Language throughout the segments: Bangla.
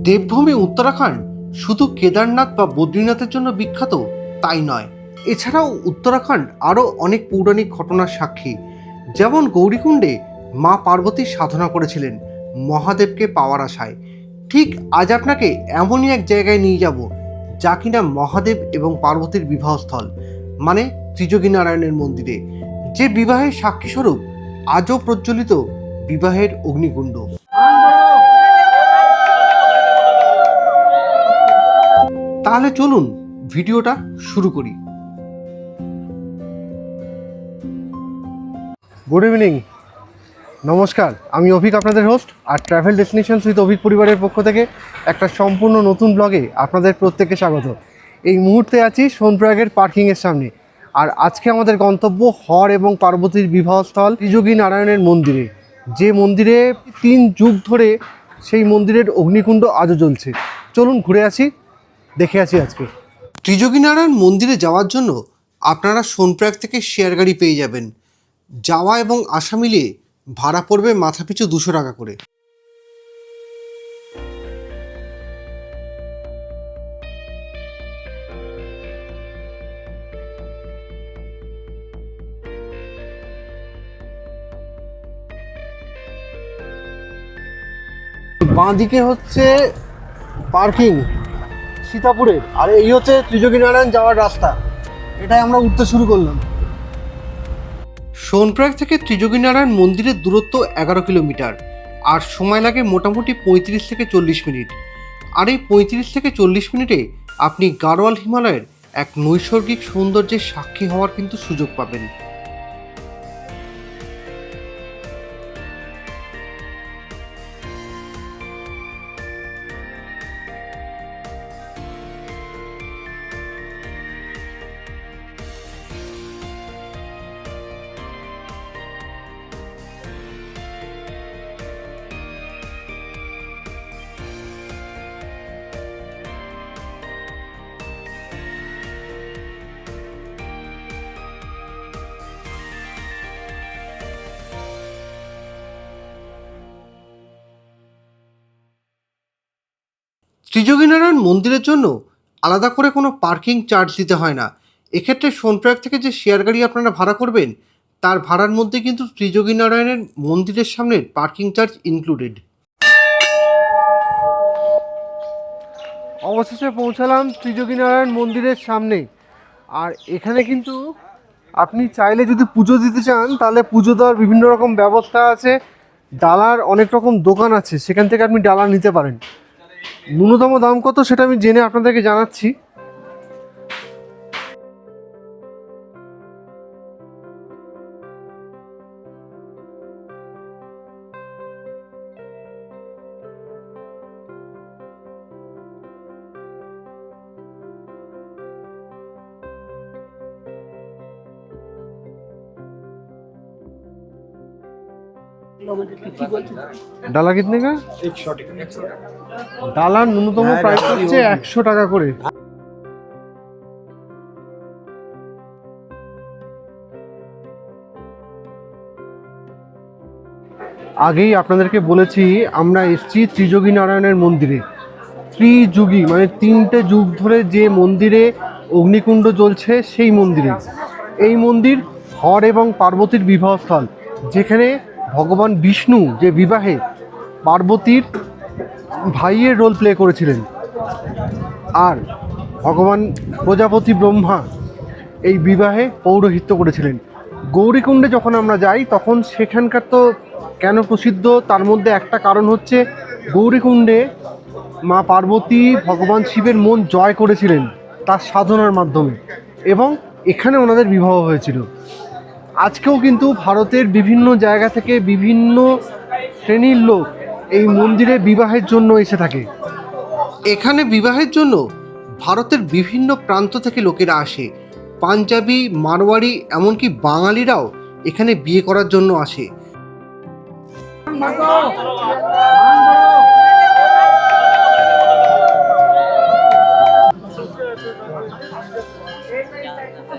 দেবভূমি উত্তরাখণ্ড শুধু কেদারনাথ বা বদ্রীনাথের জন্য বিখ্যাত তাই নয়, এছাড়াও উত্তরাখণ্ড আরও অনেক পৌরাণিক ঘটনার সাক্ষী। যেমন গৌরীকুণ্ডে মা পার্বতী সাধনা করেছিলেন মহাদেবকে পাওয়ার আশায়। ঠিক আজ আপনাকে এমনই এক জায়গায় নিয়ে যাব যা কিনা মহাদেব এবং পার্বতীর বিবাহস্থল, মানে ত্রিযোগী নারায়ণের মন্দিরে, যে বিবাহের সাক্ষীস্বরূপ আজও প্রজ্বলিত বিবাহের অগ্নিকুণ্ড। তাহলে চলুন ভিডিওটা শুরু করি। গুড ইভিনিং, নমস্কার। আমি অভিক, আপনাদের হোস্ট, আর ট্রাভেল ডেস্টিনেশনস উইথ অভিক পরিবারের পক্ষ থেকে একটা সম্পূর্ণ নতুন ব্লগে আপনাদের প্রত্যেককে স্বাগত। এই মুহূর্তে আছি সোনপ্রয়াগের পার্কিংয়ের সামনে, আর আজকে আমাদের গন্তব্য হর এবং পার্বতীর বিবাহস্থল ত্রিযোগী নারায়ণের মন্দিরে, যে মন্দিরে 3 যুগ ধরে সেই মন্দিরের অগ্নিকুণ্ড আজও জ্বলছে। চলুন ঘুরে আসি, দেখে আসি আজকে। ত্রিযোগী নারায়ণ মন্দিরে যাওয়ার জন্য আপনারা সোনপ্রয়াগ থেকে শেয়ার গাড়ি পেয়ে যাবেন। যাওয়া এবং আসা মিলিয়ে ভাড়া পড়বে মাথাপিছু 200 টাকা করে। বাঁদিকে হচ্ছে পার্কিং সীতাপুরের, আর এই হচ্ছে ত্রিযোগী নারায়ণ যাওয়ার রাস্তা। এটাই আমরা উঠতে শুরু করলাম। সোনপ্রয়াগ থেকে ত্রিযোগী নারায়ণ মন্দিরের দূরত্ব 11 কিলোমিটার, আর সময় লাগে মোটামুটি 35 থেকে 40 মিনিট। আর এই 35 থেকে 40 মিনিটে আপনি গাড়োয়াল হিমালয়ের এক নৈসর্গিক সৌন্দর্যের সাক্ষী হওয়ার কিন্তু সুযোগ পাবেন। ত্রিযোগী নারায়ণ মন্দিরের জন্য আলাদা করে কোনো পার্কিং চার্জ দিতে হয় না। এক্ষেত্রে সোনপ্রয়াগ থেকে যে শেয়ার গাড়ি আপনারা ভাড়া করবেন তার ভাড়ার মধ্যে কিন্তু ত্রিযোগী নারায়ণের মন্দিরের সামনের পার্কিং চার্জ ইনক্লুডেড। অবশেষে পৌঁছালাম ত্রিযোগী নারায়ণ মন্দিরের সামনে। আর এখানে কিন্তু আপনি চাইলে যদি পুজো দিতে চান তাহলে পুজো দেওয়ার বিভিন্ন রকম ব্যবস্থা আছে। ডালার অনেক রকম দোকান আছে, সেখান থেকে আপনি ডালা নিতে পারেন। ন্যূনতম দাম কত সেটা আমি জেনে আপনাদেরকে জানাচ্ছি। ডালা কিতনে কা? 100 টাকা। ডালার ন্যূনতম প্রাইস হচ্ছে 100 টাকা করে। আগেই আপনাদেরকে বলেছি আমরা এসেছি ত্রিযোগী নারায়ণের মন্দিরে। ত্রিযুগী মানে 3টে যুগ ধরে যে মন্দিরে অগ্নিকুণ্ড জ্বলছে সেই মন্দিরে। এই মন্দির হর এবং পার্বতীর বিবাহস্থল, যেখানে ভগবান বিষ্ণু যে বিবাহে পার্বতীর ভাইয়ের রোল প্লে করেছিলেন, আর ভগবান প্রজাপতি ব্রহ্মা এই বিবাহে পৌরোহিত্য করেছিলেন। গৌরীকুণ্ডে যখন আমরা যাই তখন সেখানকার তো কেন প্রসিদ্ধ, তার মধ্যে একটা কারণ হচ্ছে গৌরীকুণ্ডে মা পার্বতী ভগবান শিবের মন জয় করেছিলেন তার সাধনার মাধ্যমে, এবং এখানে ওনাদের বিবাহ হয়েছিল। আজকেও কিন্তু ভারতের বিভিন্ন জায়গা থেকে বিভিন্ন শ্রেণীর লোক এই মন্দিরে বিবাহের জন্য এসে থাকে। এখানে বিবাহের জন্য ভারতের বিভিন্ন প্রান্ত থেকে লোকেরা আসে। পাঞ্জাবি, মারওয়াড়ি, এমনকি বাঙালিরাও এখানে বিয়ে করার জন্য আসে।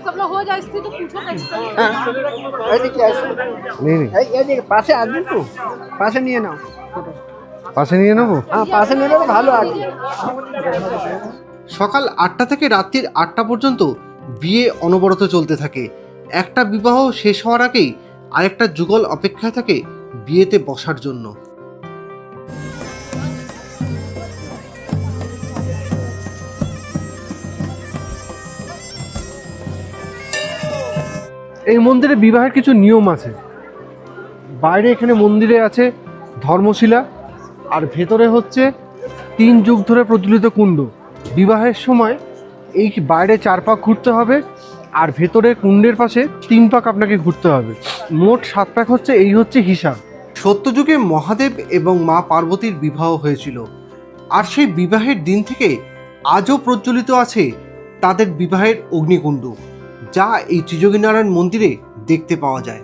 सब लोग हो जाए इसकी तो पूछो नहीं नहीं पासे आदमी को पासे नहीं है ना फोटो পাশে নিয়ে নেবো। হ্যাঁ পাশে নিলে তো ভালো আর কি। সকাল 8টা থেকে রাত্রির 8টা পর্যন্ত বিয়ে অনবরত চলতে থাকে। একটা বিবাহ শেষ হওয়ার আগেই আরেকটা যুগল অপেক্ষায় থাকে বিয়েতে বসার জন্য। এই মন্দিরে বিবাহের কিছু নিয়ম আছে। বাইরে এখানে মন্দিরে আছে ধর্মশিলা, আর ভেতরে হচ্ছে 3 যুগ ধরে প্রচলিত কুণ্ড। বিবাহের সময় এই বাইরে 4 পাক ঘুরতে হবে, আর ভেতরে কুণ্ডের পাশে 3 পাক আপনাকে ঘুরতে হবে। মোট 7 পাক হচ্ছে, এই হচ্ছে হিসাব। সত্যযুগে মহাদেব এবং মা পার্বতীর বিবাহ হয়েছিল, আর সেই বিবাহের দিন থেকে আজও প্রচলিত আছে তাদের বিবাহের অগ্নিকুণ্ড, যা এই ত্রিযোগীনারায়ণ মন্দিরে দেখতে পাওয়া যায়।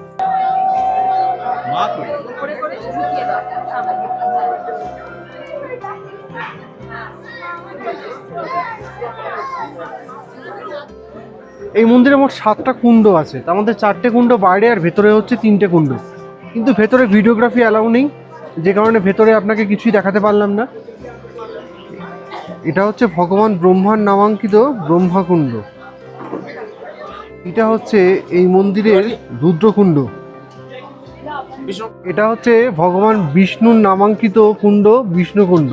এই মন্দিরে মোট 7টা কুণ্ড আছে, তার মধ্যে 4টে কুণ্ড বাইরে আর ভেতরে হচ্ছে 3টে কুণ্ড। কিন্তু ভেতরে ভিডিওগ্রাফি অ্যালাউ নেই, যে কারণে ভেতরে আপনাকে কিছুই দেখাতে পারলাম না। এটা হচ্ছে ভগবান ব্রহ্মার নামাঙ্কিত ব্রহ্মাকুণ্ড। এটা হচ্ছে এই মন্দিরের রুদ্রকুণ্ড। এটা হচ্ছে ভগবান বিষ্ণুর নামাঙ্কিত কুণ্ড, বিষ্ণুকুণ্ড।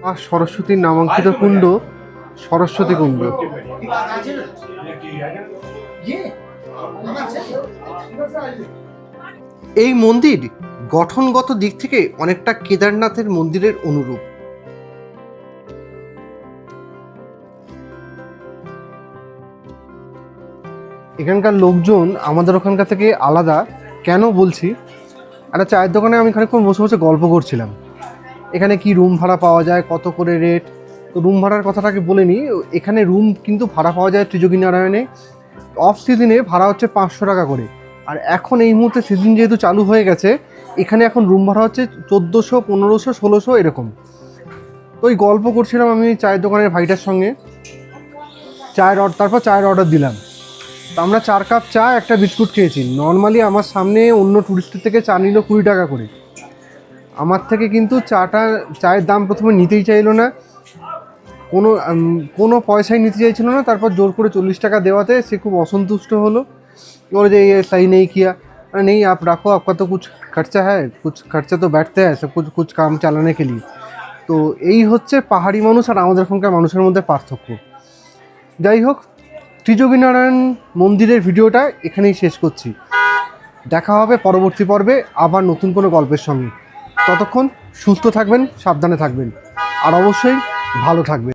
আর সরস্বতীর নামাঙ্কিত কুণ্ড, সরস্বতী কুণ্ড। এই মন্দির গঠনগত দিক থেকে অনেকটা কেদারনাথের মন্দিরের অনুরূপ। এখানকার লোকজন আমাদের ওখানকার থেকে আলাদা। কেন বলছি, একটা চায়ের দোকানে আমি খানিকক্ষণ বসে বসে গল্প করছিলাম, এখানে কি রুম ভাড়া পাওয়া যায়, কত করে রেট। তো রুম ভাড়ার কথাটাকে বলে নিই। এখানে রুম কিন্তু ভাড়া পাওয়া যায় ত্রিযোগীনারায়ণে অফ সিজনে ভাড়া হচ্ছে 500 টাকা করে। আর এখন এই মুহূর্তে সিজন যেহেতু চালু হয়ে গেছে, এখানে এখন রুম ভাড়া হচ্ছে 1400, 1500, 1600 এরকম। তো ওই গল্প করছিলাম আমি চায়ের দোকানের ভাইটার সঙ্গে, তারপর চায়ের অর্ডার দিলাম। তো আমরা 4 কাপ চা, একটা বিস্কুট খেয়েছি। নর্মালি আমার সামনে অন্য টুরিস্টের থেকে চা নিল 20 টাকা করে। আমার থেকে কিন্তু চায়ের দাম প্রথমে নিতেই চাইলো না, কোনো পয়সাই নিতে চাইছিল না। তারপর জোর করে 40 টাকা দেওয়াতে সে খুব অসন্তুষ্ট হলো। बोले যে ये सही नहीं किया। नहीं आप रखो, आपका तो कुछ खर्चा है, कुछ खर्चा तो बैठते हैं सब कुछ काम চালাने के लिए। তো এই হচ্ছে পাহাড়ি মানুষ আর আমাদের ওখানকার মানুষের মধ্যে পার্থক্য। যাই হোক, ত্রিযোগীনারায়ণ মন্দিরের ভিডিওটা এখানেই শেষ করছি। দেখা হবে পরবর্তী পর্বে আবার নতুন কোনো গল্পের সঙ্গে। ততক্ষণ সুস্থ থাকবেন, সাবধানে থাকবেন, আর অবশ্যই ভালো থাকবেন।